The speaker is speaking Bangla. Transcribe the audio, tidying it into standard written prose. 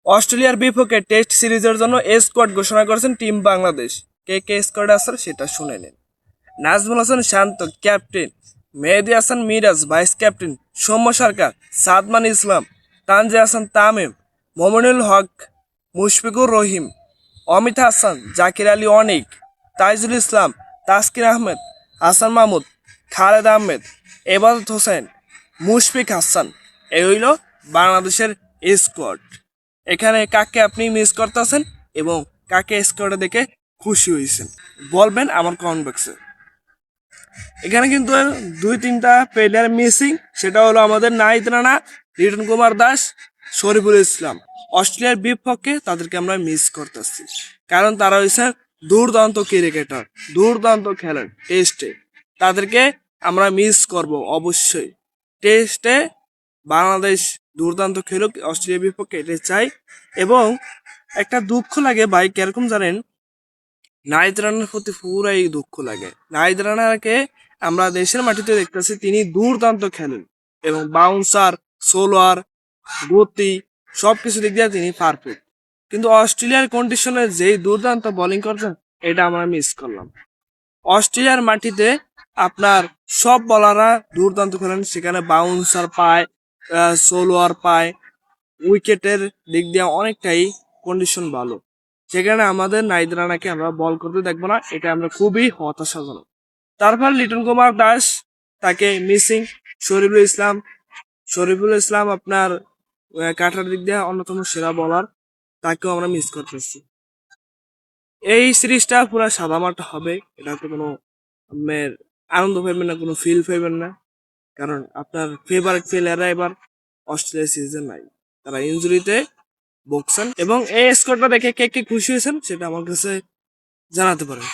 অস্ট্রেলিয়ার বিপক্ষে টেস্ট সিরিজের জন্য স্কোয়াড ঘোষণা করেছেন টিম বাংলাদেশ। কে কে স্কোয়াডে আছে সেটা শুনে নিন। নাজমুল হাসান শান্ত ক্যাপ্টেন, মেহেদী হাসান মিরাজ ভাইস ক্যাপ্টেন, সৌম্য সরকার, সাদমান ইসলাম, তানজিদ হাসান তামিম, মোমিনুল হক, মুশফিকুর রহিম, অমিত হাসান, জাকির আলী অনিক, তাইজুল ইসলাম, তাসকিন আহমেদ, হাসান মাহমুদ, খালেদ আহমেদ, এবাদত হোসেন, মুশফিক হাসান। এই হইল বাংলাদেশের স্কোয়াড। এখানে কাকে আপনি মিস করতেছেন এবং কাকে স্কোয়াডে দেখে খুশি হয়েছেন বলবেন আমার কমেন্ট বক্সে। এখানে কিন্তু দুই তিনটা প্লেয়ার মিসিং, সেটা হলো আমাদের নাহিদ রানা, লিটন কুমার দাস, শরীফুল ইসলাম। অস্ট্রেলিয়ার বিপক্ষে তাদেরকে আমরা মিস করতেছি, কারণ তারা হয়েছে দুর্দান্ত ক্রিকেটার, দুর্দান্ত খেলেন টেস্টে। তাদেরকে আমরা মিস করব অবশ্যই। টেস্টে বাংলাদেশ দুর্দান্ত খেলুক অস্ট্রেলিয়ার বিপক্ষে, এটা চাই। এবং একটা দুঃখ লাগে ভাই, কিরকম জানেন, নাহিদ রানার প্রতি পুরাই দুঃখ লাগে। নাহিদ রানাকে আমরা দেশের মাটিতে দেখতেছি, তিনি দুর্দান্ত খেলেন এবং বাউন্সার, সোলোয়ার, গতি সবকিছু দিক দিয়ে তিনি পারফেক্ট। কিন্তু অস্ট্রেলিয়ার কন্ডিশনে যেই দুর্দান্ত বোলিং করছেন, এটা আমরা মিস করলাম। অস্ট্রেলিয়ার মাটিতে আপনার সব বলাররা দুর্দান্ত খেলেন, সেখানে বাউন্সার পায়, সোলোয়ার পায়, উইকেটের দিক দিয়ে অনেকটাই কন্ডিশন ভালো। সেখানে আমাদের নাহিদ রানাকে আমরা বল করতে দেখবো না, এটা আমরা খুবই হতাশাজনক। তারপর লিটন কুমার দাস, তাকে মিসিং। শরীফুল ইসলাম আপনার কাটার দিক দিয়ে অন্যতম সেরা বলার, তাকেও আমরা মিস করতেছি। এই সিরিজটা পুরো সাদামাটা হবে, এটাতে কোনো আপনার আনন্দ পাইবেন না, কোনো ফিল পাইবেন না, কারণ আপনার ফেভারিট প্লেয়াররা এবার অস্ট্রেলিয়া সিরিজে নাই, তারা ইনজুরিতে ভুগছেন। এবং এই স্কোরটা দেখে কে কে খুশি হয়েছেন সেটা আমার কাছে জানাতে পারেন।